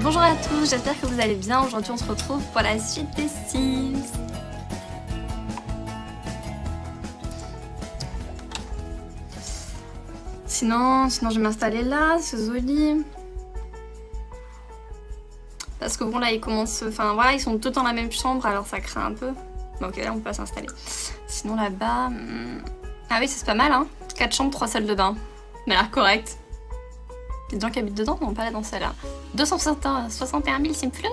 Bonjour à tous, j'espère que vous allez bien. Aujourd'hui on se retrouve pour la suite des Sims. Sinon je vais m'installer là, ce joli. Parce que bon là ils commencent, enfin voilà, ils sont tous dans la même chambre alors ça craint un peu. Bon, ok, là on peut pas s'installer. Sinon là-bas, ah oui c'est pas mal hein. 4 chambres, 3 salles de bain. Ça a l'air correct. Il y a des gens qui habitent dedans, non pas là dans celle-là. 261 000 simfleuses.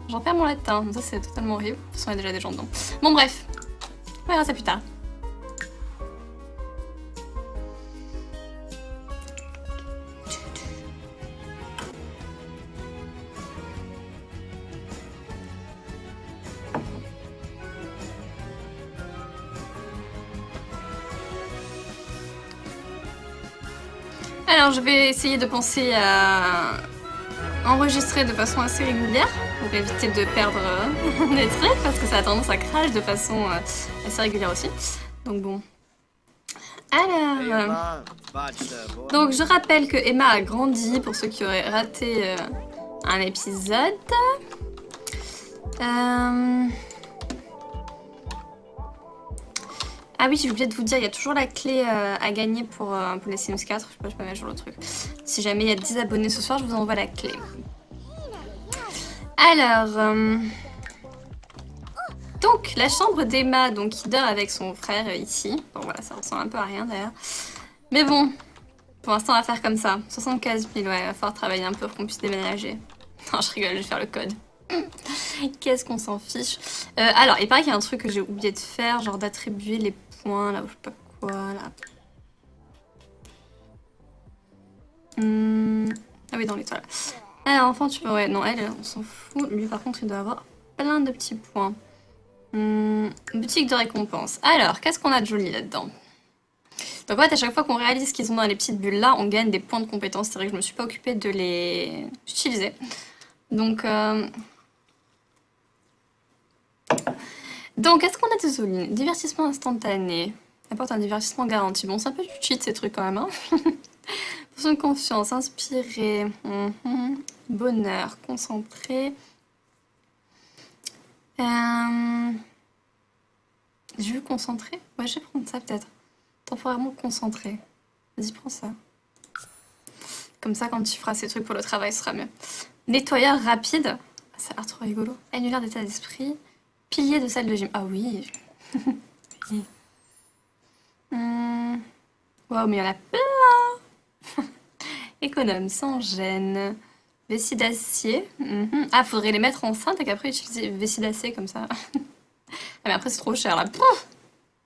J'en perds mon latin, ça c'est totalement horrible. De toute façon il y a déjà des gens dedans. Bon bref, on verra ça plus tard. Alors je vais essayer de penser à enregistrer de façon assez régulière pour éviter de perdre des trucs parce que ça a tendance à crash de façon assez régulière aussi. Donc bon. Alors, donc je rappelle que Emma a grandi pour ceux qui auraient raté un épisode. Ah oui, j'ai oublié de vous dire, il y a toujours la clé à gagner pour les Sims 4. Je sais pas, je peux mettre sur le truc. Si jamais il y a 10 abonnés ce soir, je vous envoie la clé. Alors... donc, la chambre d'Emma, donc qui dort avec son frère ici. Bon voilà, ça ressemble un peu à rien d'ailleurs. Mais bon, pour l'instant on va faire comme ça. 75 000, ouais, il va falloir travailler un peu pour qu'on puisse déménager. Non, je rigole, je vais faire le code. Qu'est-ce qu'on s'en fiche. Alors, il paraît qu'il y a un truc que j'ai oublié de faire, genre d'attribuer les points, là, ou je sais pas quoi, là. Ah oui, dans l'étoile. Alors, enfant, tu peux... Ouais, non, elle, on s'en fout. Lui, par contre, il doit avoir plein de petits points. Boutique de récompense. Alors, qu'est-ce qu'on a de joli là-dedans? Donc, en fait, à chaque fois qu'on réalise qu'ils sont dans les petites bulles là, on gagne des points de compétence. C'est vrai que je me suis pas occupée de les utiliser. Donc, qu'est-ce qu'on a de joli? Divertissement instantané. Apporte un divertissement garanti. Bon, c'est un peu du cheat ces trucs quand même. Hein. Potion de confiance, inspiré. Bonheur, concentré. Je veux concentrer. Ouais, je vais prendre ça peut-être. Temporairement concentré. Vas-y, prends ça. Comme ça, quand tu feras ces trucs pour le travail, ce sera mieux. Nettoyeur rapide. Ça a l'air trop rigolo. Annulaire d'état d'esprit. Pilier de salle de gym. Ah oui. Oui. Waouh, mais il y en a plein. Économe, sans gêne. Vessie d'acier. Ah, faudrait les mettre enceinte et qu'après utiliser vessie d'acier comme ça. Ah, mais après, c'est trop cher là. Pouf.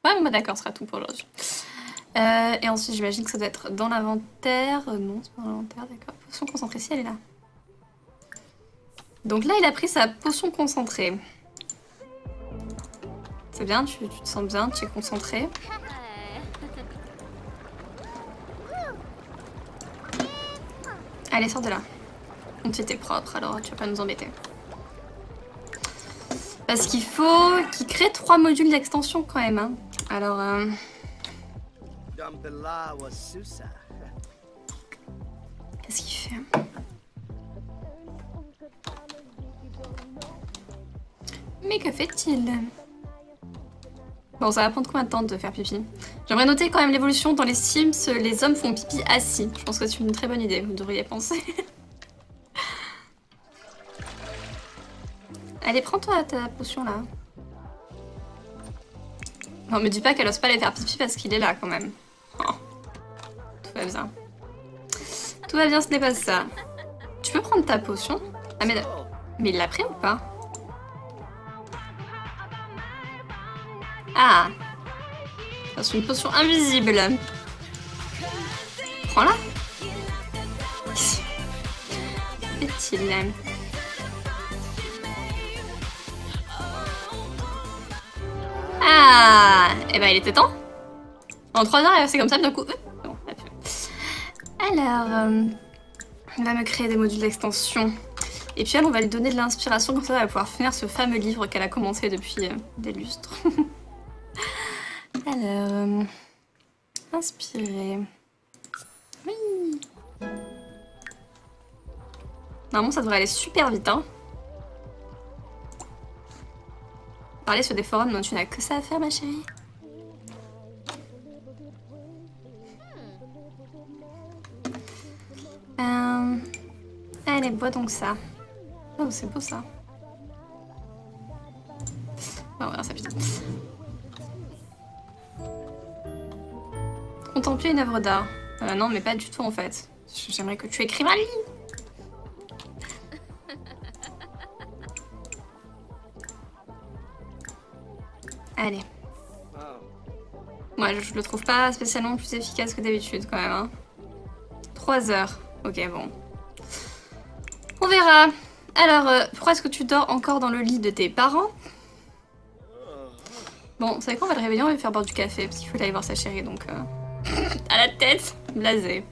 Ouais, bon, bah d'accord, ce sera tout pour aujourd'hui. Et ensuite, j'imagine que ça doit être dans l'inventaire. Non, c'est pas dans l'inventaire, d'accord. Potion concentrée, si elle est là. Donc là, il a pris sa potion concentrée. C'est bien, tu te sens bien, tu es concentré. Allez, sors de là. Donc c'était propre, alors tu vas pas nous embêter. Parce qu'il faut qu'il crée 3 modules d'extension quand même. Hein. Alors... qu'est-ce qu'il fait? Mais que fait-il? Bon, ça va prendre combien de temps de faire pipi? J'aimerais noter quand même l'évolution dans les Sims, les hommes font pipi assis. Je pense que c'est une très bonne idée, vous devriez penser. Allez, prends-toi ta potion là. Non, me dis pas qu'elle ose pas aller faire pipi parce qu'il est là quand même. Oh. Tout va bien. Tout va bien, ce n'est pas ça. Tu peux prendre ta potion? Ah mais il l'a pris ou pas? Ah, c'est une potion invisible. Prends-la. Est-il là? Ah, et ben il était temps. En 3 heures, c'est comme ça d'un coup. Bon, alors, on va me créer des modules d'extension. Et puis elle, on va lui donner de l'inspiration, comme ça elle va pouvoir finir ce fameux livre qu'elle a commencé depuis des lustres. Alors, inspirer. Oui. Normalement, ça devrait aller super vite, hein. Parler sur des forums dont tu n'as que ça à faire, ma chérie. Allez, bois donc ça. Oh, c'est beau ça. Oh, voilà, ça putain. Contempler une œuvre d'art. Non, mais pas du tout en fait. J'aimerais que tu écrives un livre. Allez. Moi, je le trouve pas spécialement plus efficace que d'habitude quand même. Hein. 3 heures. Ok, bon. On verra. Alors, pourquoi est-ce que tu dors encore dans le lit de tes parents? Bon, vous savez quoi, on va le réveiller, on va lui faire boire du café, parce qu'il faut aller voir sa chérie, donc... à la tête, blasé.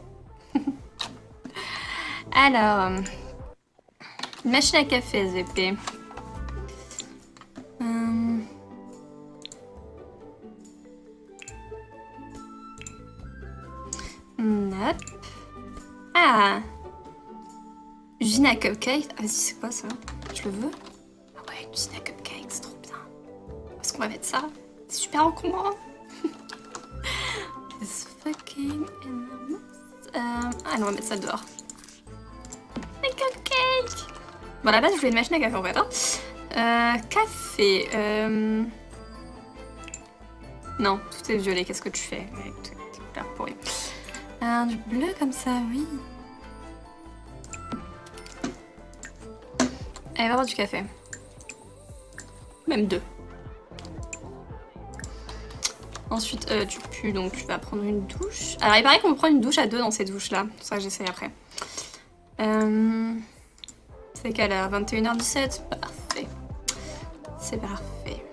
Alors... une machine à café, SVP. Hop. Ah, usine à cupcakes. Ah, vas-y, c'est quoi ça? Je le veux. Ah ouais, une usine à cupcakes, c'est trop bien. Où est-ce qu'on va mettre ça? C'est super encombrant. It's fucking enormous. Ah non, on va mettre ça dehors. Les cupcakes. Bon, à la base, je voulais une machine à café en fait. Hein. Café. Non, tout est violet. Qu'est-ce que tu fais? T'es clair pourri. Du bleu comme ça, oui. Allez, va boire du café. Même 2. Ensuite, tu pues, donc tu vas prendre une douche. Alors, il paraît qu'on peut prendre une douche à 2 dans ces douches-là. C'est ça que j'essaye après. C'est quelle heure? 21h17. Parfait. C'est parfait.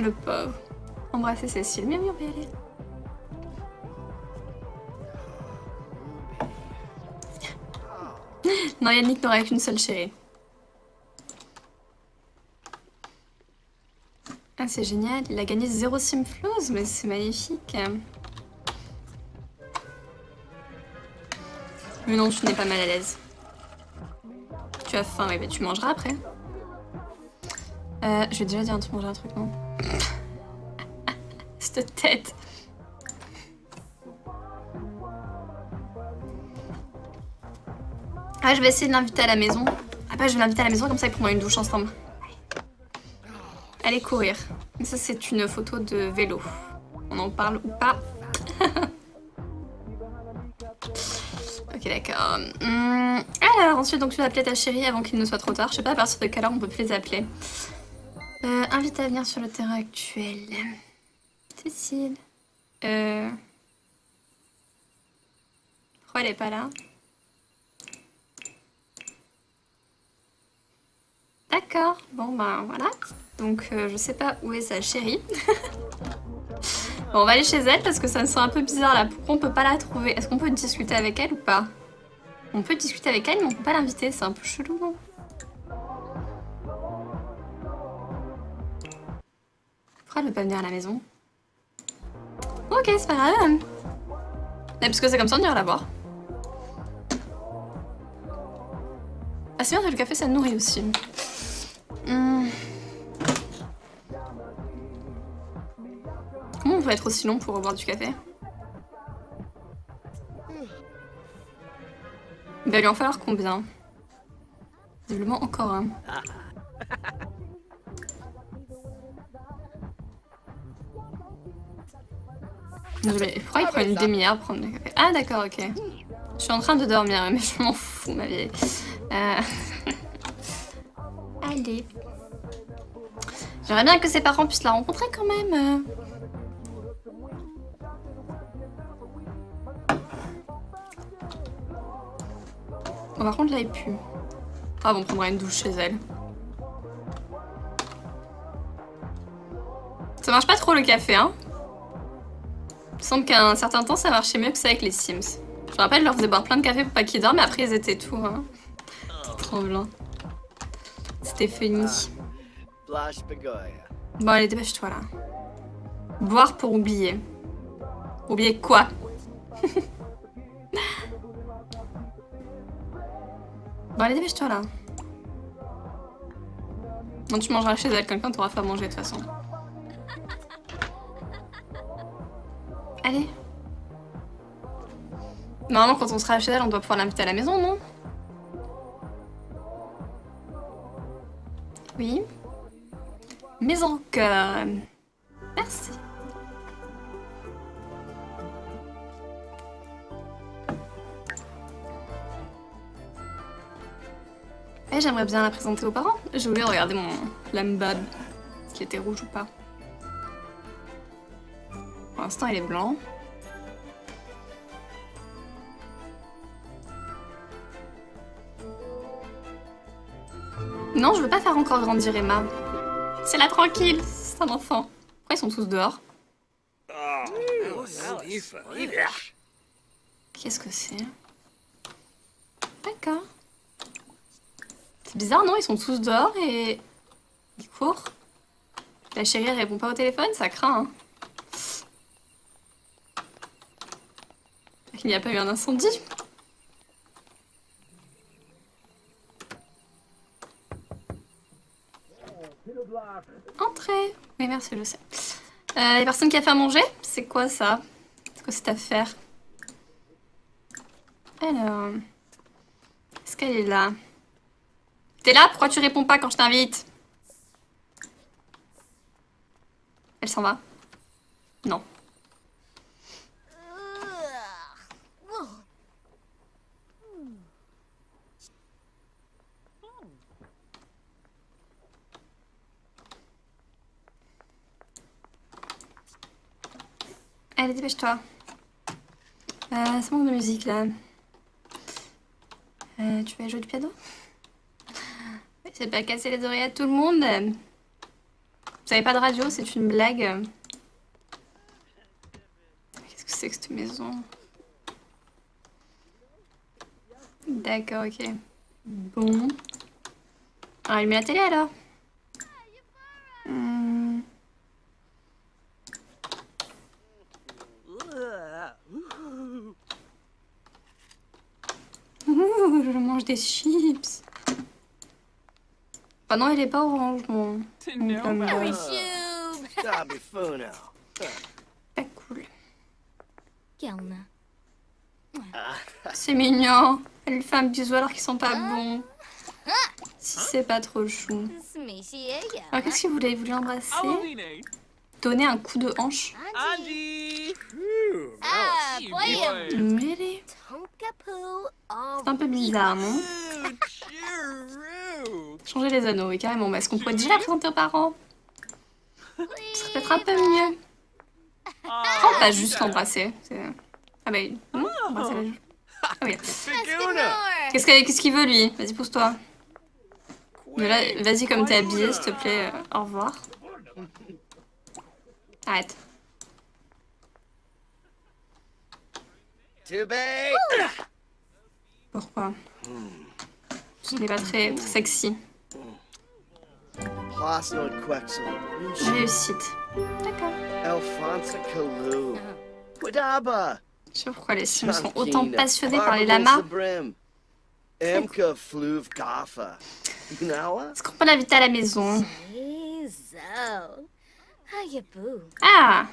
Le pauvre. Embrasser Cécile. Mais oui, on peut y aller. Non, Yannick n'aurait qu'une seule chérie. Ah, c'est génial. Il a gagné 0 simflows, mais c'est magnifique. Mais non, tu n'es pas mal à l'aise. Tu as faim, oui, bah tu mangeras après. Je vais déjà dire tu mangeras un truc, non? Cette tête. Ah, je vais essayer de l'inviter à la maison. Après, je vais l'inviter à la maison, comme ça, ils prendront une douche ensemble. Allez courir. Mais ça, c'est une photo de vélo. On en parle ou pas? Ok, d'accord. Alors, ensuite, donc, tu vas appeler ta chérie avant qu'il ne soit trop tard. Je sais pas à partir de quelle heure on peut plus les appeler. Invite à venir sur le terrain actuel. Cécile. Pourquoi elle est pas là? D'accord. Bon, ben voilà. Donc, je sais pas où est sa chérie. Bon, on va aller chez elle parce que ça me semble un peu bizarre là. Pourquoi on peut pas la trouver? Est-ce qu'on peut discuter avec elle ou pas? On peut discuter avec elle, mais on peut pas l'inviter. C'est un peu chelou, non? Pourquoi elle veut pas venir à la maison? Ok, c'est pas grave. Mais parce que c'est comme ça, on ira la voir. Ah, c'est bien, le café, ça nourrit aussi. Comment on peut être aussi long pour boire du café? Il va lui en falloir combien? Visiblement encore un. Mais pourquoi il prend une demi-heure pour prendre du café? Ah d'accord, ok. Je suis en train de dormir, mais je m'en fous, ma vieille. Allez. J'aimerais bien que ses parents puissent la rencontrer quand même. Bon, par contre, là, il pue. Ah, bon, on prendra une douche chez elle. Ça marche pas trop le café, hein. Il me semble qu'à un certain temps, ça marchait mieux que ça avec les Sims. Je me rappelle, je leur faisais boire plein de café pour pas qu'ils dorment, mais après, ils étaient tout, hein. Tremblant. C'était funny. Bon, allez, dépêche-toi, là. Boire pour oublier. Oublier quoi? Bon, allez, dépêche-toi là. Non, tu mangeras chez elle, quelqu'un t'aura fait à manger de toute façon. Allez. Normalement, quand on sera chez elle, on doit pouvoir l'inviter à la maison, non? Oui. Maison cœur. Merci. Et j'aimerais bien la présenter aux parents. J'ai oublié de regarder mon lambad. Est-ce qu'il était rouge ou pas? Pour l'instant, il est blanc. Non, je veux pas faire encore grandir Emma. C'est là tranquille, c'est un enfant. Pourquoi ils sont tous dehors? Qu'est-ce que c'est? D'accord. C'est bizarre, non? Ils sont tous dehors et... ils courent. La chérie elle répond pas au téléphone, ça craint. Hein. Il n'y a pas eu un incendie. Entrez. Oui, merci, je sais. Les personnes qui a fait à manger, c'est quoi ça? C'est quoi cette affaire? Alors... est-ce qu'elle est là? T'es là? Pourquoi tu réponds pas quand je t'invite? Elle s'en va? Non. Allez, dépêche-toi. Ça manque de musique, là. Tu vas jouer du piano? C'est pas casser les oreilles à tout le monde. Vous avez pas de radio, c'est une blague. Qu'est-ce que c'est que cette maison? D'accord, ok. Bon. Alors, il met la télé alors. Ouh, je mange des chips. Ah non, il est pas orange, mon. Pas cool. C'est mignon. Elle lui fait un bisou alors qu'ils sont pas bons. Si c'est pas trop chou. Alors qu'est-ce qu'il voulait? Il voulait embrasser? Donner un coup de hanche? Mêlé. C'est un peu bizarre, non? Changer les anneaux, oui, carrément. Mais est-ce qu'on pourrait déjà la présenter aux parents? Ce serait peut-être un peu mieux. Oh, pas juste l'embrasser. Ah bah, embrasser la joue. Ah oui. Qu'est-ce qu'il veut, lui? Vas-y, pousse-toi. Vas-y, comme t'es habillée, s'il te plaît. Au revoir. Arrête. Pourquoi? Je n'ai pas très sexy. Réussite. D'accord. Je sais pas pourquoi les Sims sont autant passionnés par les lamas. Est-ce qu'on peut l'inviter à la maison? Ah!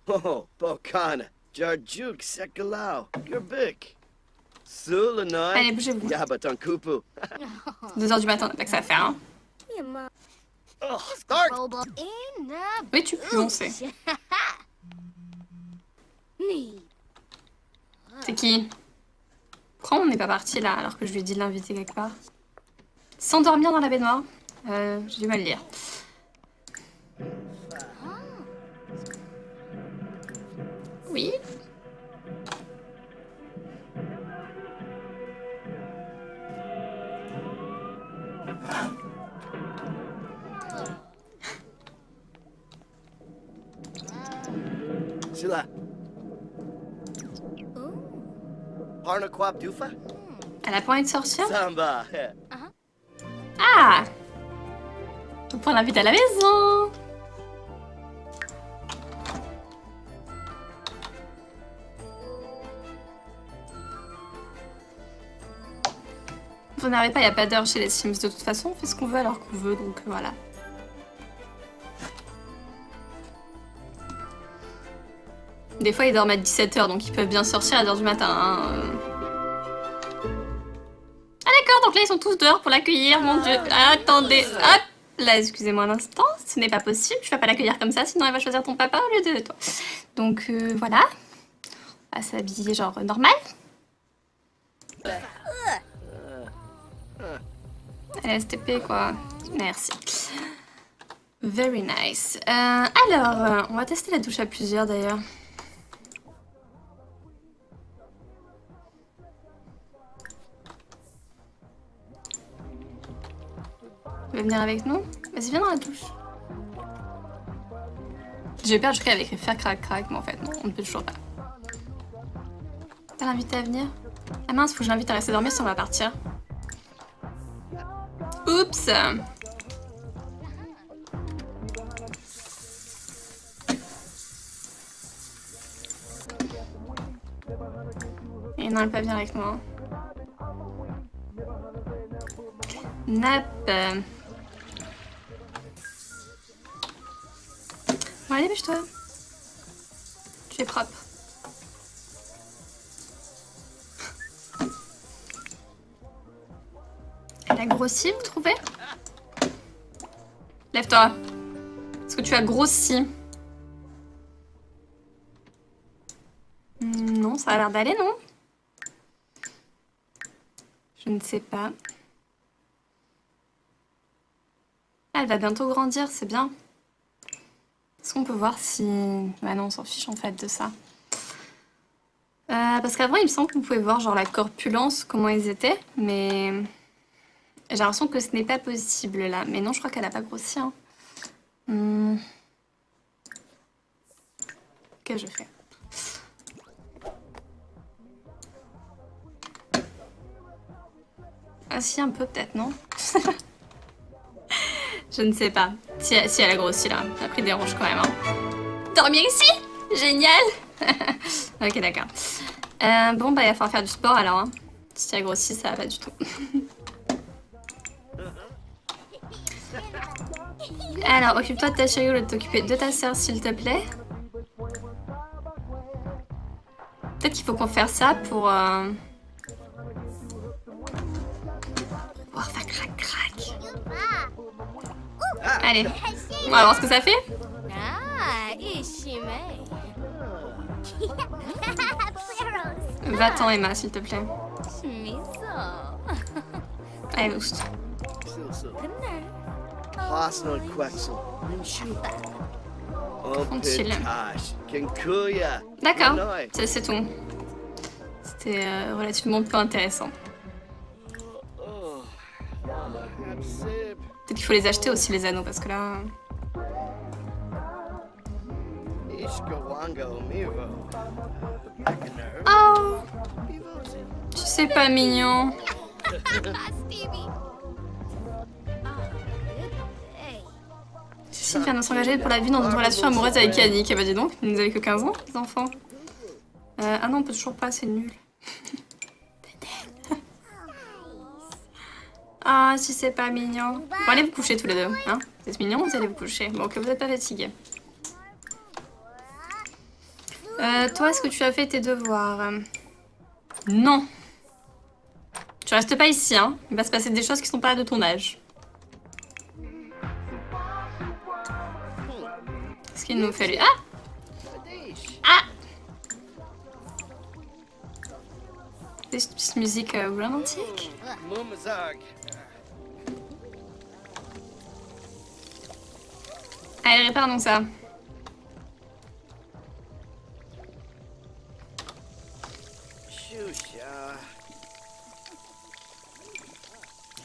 Oh, Bokana, Jarjuk Sekalau, Gerbik. Sulanoi. Allez, bougez-vous. 2h du matin, on n'a pas que ça à faire, hein. Oui, tu peux, on sait. C'est qui? Pourquoi on n'est pas parti là alors que je lui ai dit de l'inviter quelque part? S'endormir dans la baignoire? J'ai du mal à lire. Oui. Sila. Parna Kwab Dufa? Elle a pas envie de sortir? Samba. Ah! On peut l'inviter à la maison! Vous n'arrivez pas, il n'y a pas d'heure chez les Sims de toute façon, on fait ce qu'on veut alors qu'on veut, donc voilà. Des fois ils dorment à 17h, donc ils peuvent bien sortir à 1h du matin. Hein. Ah d'accord, donc là ils sont tous dehors pour l'accueillir, mon dieu. Attendez, hop là, excusez-moi un instant, ce n'est pas possible, je ne vais pas l'accueillir comme ça, sinon elle va choisir ton papa au lieu de toi. Donc voilà, on va s'habiller genre normal. STP quoi, merci. Very nice. Alors, on va tester la douche à plusieurs d'ailleurs. Tu veux venir avec nous? Vas-y, viens dans la douche. J'ai peur, je crois avec les faire crac crac, mais en fait non, on ne peut toujours pas. T'as l'invité à venir? Ah mince, faut que je l'invite à rester dormir si on va partir. Oups! Et non, elle peut pas venir avec moi. Nap. Bon, allez, dépêche-toi. Tu es propre. Elle a grossi, vous trouvez? Lève-toi. Est-ce que tu as grossi? Non, ça a l'air d'aller, non? Je ne sais pas. Ah, elle va bientôt grandir, c'est bien. Est-ce qu'on peut voir si... Bah non, on s'en fiche en fait de ça. Parce qu'avant, il me semble qu'on pouvait voir genre la corpulence, comment ils étaient, mais... J'ai l'impression que ce n'est pas possible là. Mais non, je crois qu'elle a pas grossi. Hein. Qu'est-ce que je fais? Ah si, un peu peut-être, non? Je ne sais pas. Si elle a grossi là. Elle a pris des ronges quand même. Hein. Dormir ici? Génial. Ok, d'accord. Bon, bah il va falloir faire du sport alors. Hein. Si elle a grossi, ça va pas du tout. Alors, occupe-toi de ta chérie au lieu de t'occuper de ta sœur, s'il te plaît. Peut-être qu'il faut qu'on fasse ça pour... pouvoir faire crac crac. Allez, on va voir ce que ça fait. Va-t'en Emma, s'il te plaît. Allez, oust. Tranquille. D'accord, c'est tout. C'était relativement peu intéressant. Peut-être qu'il faut les acheter aussi les anneaux parce que là... Oh, tu sais pas mignon. Cécile vient de s'engager pour la vie dans une relation amoureuse avec Yannick. Eh bah dis donc, vous avez que 15 ans, les enfants. Ah non, on peut toujours pas, c'est nul. Ah, si c'est pas mignon. Bon, allez vous coucher tous les deux. Hein, vous êtes mignons, vous allez vous coucher. Bon, que vous n'êtes pas fatigués. Toi, est-ce que tu as fait tes devoirs? Non. Tu restes pas ici, hein. Il va se passer des choses qui sont pas de ton âge. Qu'est-ce qu'il nous fait lui? Ah! Ah! Des petites musiques romantiques. Allez, répare donc ça.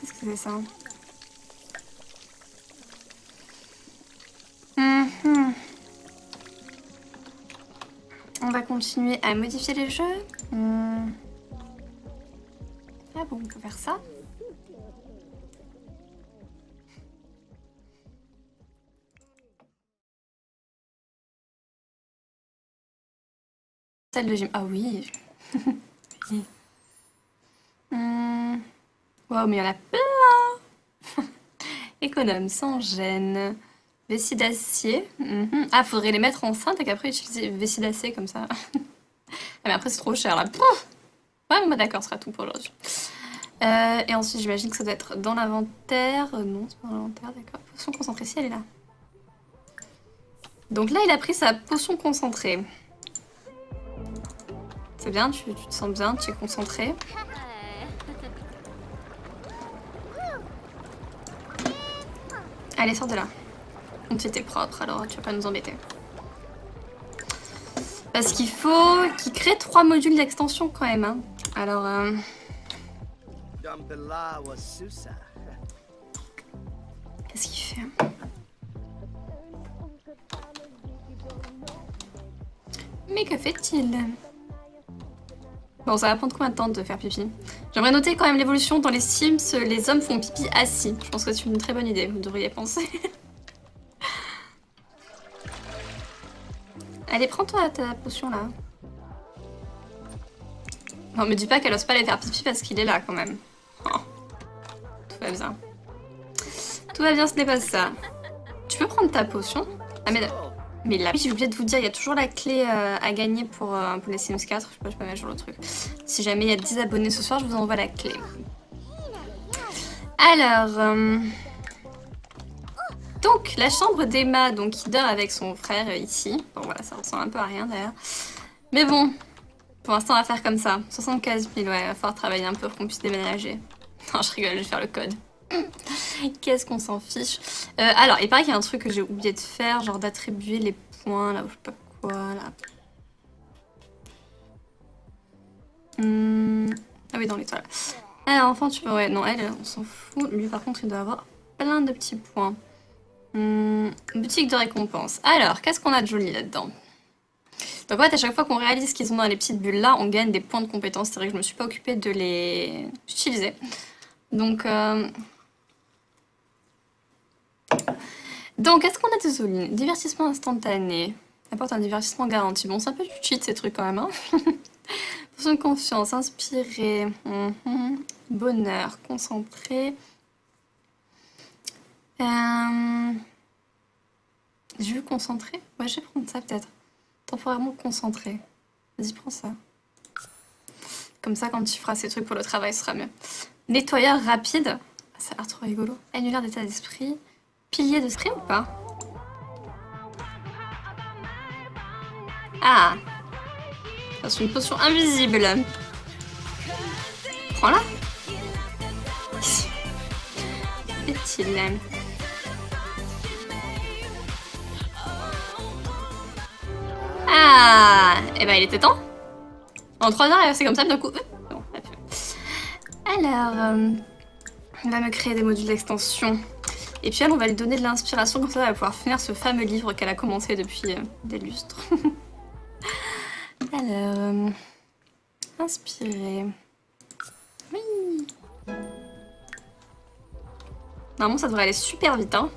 Qu'est-ce que c'est ça? On va continuer à modifier les jeux. Ah bon, on peut faire ça. Salle de gym. Ah oui. Oui. Waouh, mais il y en a plein. Économe, sans gêne. Vessie d'acier. Ah, faudrait les mettre enceintes et qu'après utiliser vessie d'acier comme ça. Ah, mais après, c'est trop cher là. Pouf. Ouais, bon, bah d'accord, ce sera tout pour aujourd'hui. Et ensuite, j'imagine que ça doit être dans l'inventaire. Non, c'est pas dans l'inventaire, d'accord. Potion concentrée, si elle est là. Donc là, il a pris sa potion concentrée. C'est bien, tu te sens bien, tu es concentré. Allez, sors de là. Ton petit est propre, alors tu vas pas nous embêter. Parce qu'il faut qu'il crée 3 modules d'extension quand même. Hein. Alors, qu'est-ce qu'il fait? Mais que fait-il? Bon, ça va prendre combien de temps de faire pipi? J'aimerais noter quand même l'évolution dans les Sims, les hommes font pipi assis. Je pense que c'est une très bonne idée, vous devriez penser. Allez, prends-toi ta potion là. Non, me dis pas qu'elle ose pas aller faire pipi parce qu'il est là quand même. Oh. Tout va bien. Tout va bien, ce n'est pas ça. Tu peux prendre ta potion? Ah mais là, oui, j'ai oublié de vous dire, il y a toujours la clé à gagner pour les Sims 4. Je sais pas mettre sur le truc. Si jamais il y a 10 abonnés ce soir, je vous envoie la clé. Alors... Donc, la chambre d'Emma, donc qui dort avec son frère ici. Bon voilà, ça ressemble un peu à rien d'ailleurs. Mais bon, pour l'instant, on va faire comme ça. 75 000, ouais, il va falloir travailler un peu pour qu'on puisse déménager. Non, je rigole, je vais faire le code. Qu'est-ce qu'on s'en fiche. Alors, il paraît qu'il y a un truc que j'ai oublié de faire, genre d'attribuer les points, là, ou je sais pas quoi, là. Ah oui, dans l'étoile. Alors, enfin, tu peux... Ouais, non, elle, on s'en fout. Lui, par contre, il doit avoir plein de petits points. Boutique de récompense. Alors, qu'est-ce qu'on a de joli là-dedans? Donc en fait, à chaque fois qu'on réalise qu'ils sont dans les petites bulles là, on gagne des points de compétence. C'est vrai que je me suis pas occupée de les utiliser. Donc, est-ce qu'on a de joli? Divertissement instantané. Apporte un divertissement garanti. Bon, c'est un peu du cheat ces trucs quand même. Hein. Potion de confiance, inspiré. Bonheur, concentré. Je veux concentrer? Ouais, je vais prendre ça peut-être. Temporairement concentré. Vas-y, prends ça. Comme ça, quand tu feras ces trucs pour le travail, ce sera mieux. Nettoyeur rapide. Ça a l'air trop rigolo. Annulaire d'état d'esprit. Pilier d'esprit ou pas? Ah! C'est une potion invisible. Prends-la. Est-il? Ah! Et ben il était temps. En 3 heures, c'est comme ça d'un coup. Bon, alors, on va me créer des modules d'extension. Et puis elle, on va lui donner de l'inspiration, comme ça elle va pouvoir finir ce fameux livre qu'elle a commencé depuis des lustres. Alors, inspirer. Oui. Normalement, ça devrait aller super vite, hein.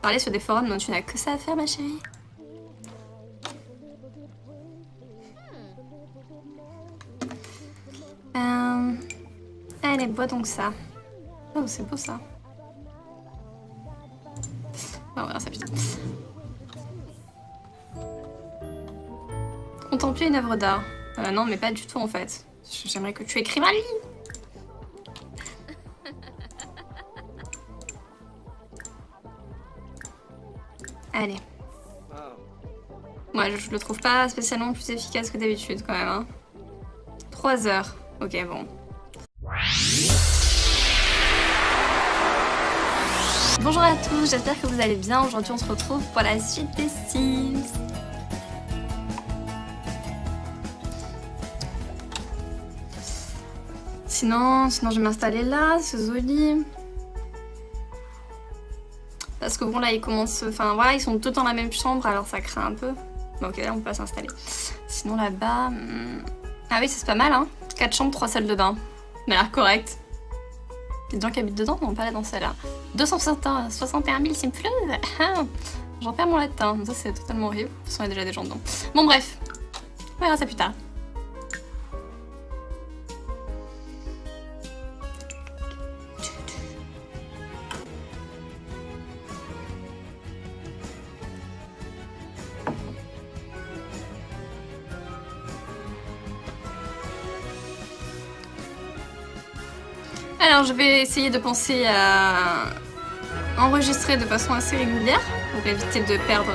Parler sur des forums, non, tu n'as que ça à faire, ma chérie. Allez, bois donc ça. Oh, c'est beau ça. On va voir ça, putain. Contempler une œuvre d'art. Non, mais pas du tout en fait. J'aimerais que tu écrives un livre. Allez. Moi, je le trouve pas spécialement plus efficace que d'habitude quand même. Hein. 3 heures. Ok, bon. Bonjour à tous, j'espère que vous allez bien. Aujourd'hui, on se retrouve pour la suite des Sims. Sinon, je vais m'installer là, ce joli. Parce que bon, là, ils commencent... Enfin, voilà, ils sont tous dans la même chambre, alors ça craint un peu. Bon, ok, là, on peut pas s'installer. Sinon, là-bas... Ah oui, c'est pas mal, hein. 4 chambres, 3 salles de bain. Ça a l'air correct. Il y a des gens qui habitent dedans? Non, pas là dans celle-là. 261 000 Simfleuses. J'en perds mon latin. Ça, c'est totalement horrible. De toute façon, il y a déjà des gens dedans. Bon, bref. On verra ça plus tard. Alors, je vais essayer de penser à enregistrer de façon assez régulière pour éviter de perdre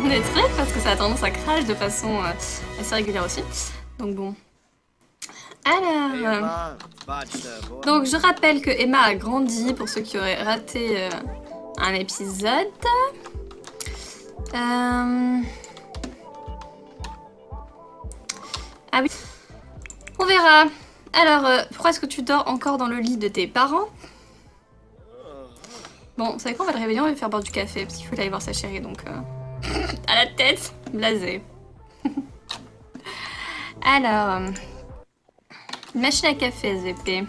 des trucs parce que ça a tendance à crash de façon assez régulière aussi. Donc bon. Alors, Emma, bachelor boy. donc je rappelle que Emma a grandi pour ceux qui auraient raté un épisode. Ah oui. On verra. Alors, pourquoi est-ce que tu dors encore dans le lit de tes parents? Bon, vous savez quoi, on va le réveiller, on va lui faire boire du café, parce qu'il faut aller voir sa chérie, donc... à la tête, blasé. Alors... une machine à café, SVP.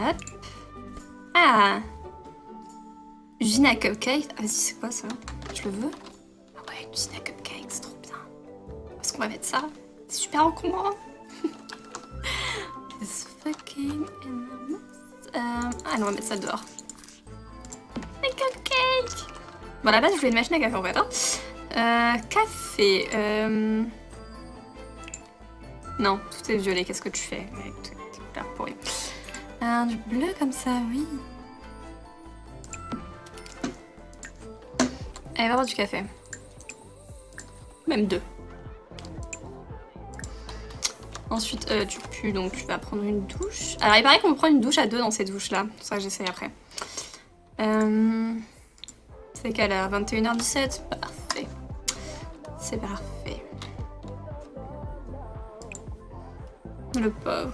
Hop. Ah, usine à cupcakes. Ah, vas-y, c'est quoi ça? Je le veux. Ah ouais, une usine à cupcakes, c'est trop bien. Où est-ce qu'on va mettre ça? C'est super encombrant. This fucking enormous. Ah non, on va mettre ça dehors. Les cupcakes. Bon, à la base, je voulais une machine à café en fait. Hein. Café. Non, tout est violet. Qu'est-ce que tu fais? T'es pourri. Du bleu comme ça, oui. Allez, va boire du café. Même 2. Ensuite, tu pues, donc tu vas prendre une douche. Alors, il paraît qu'on peut prendre une douche à 2 dans ces douches-là. C'est ça que j'essaye après. C'est quelle heure? 21h17. Parfait. C'est parfait. Le pauvre.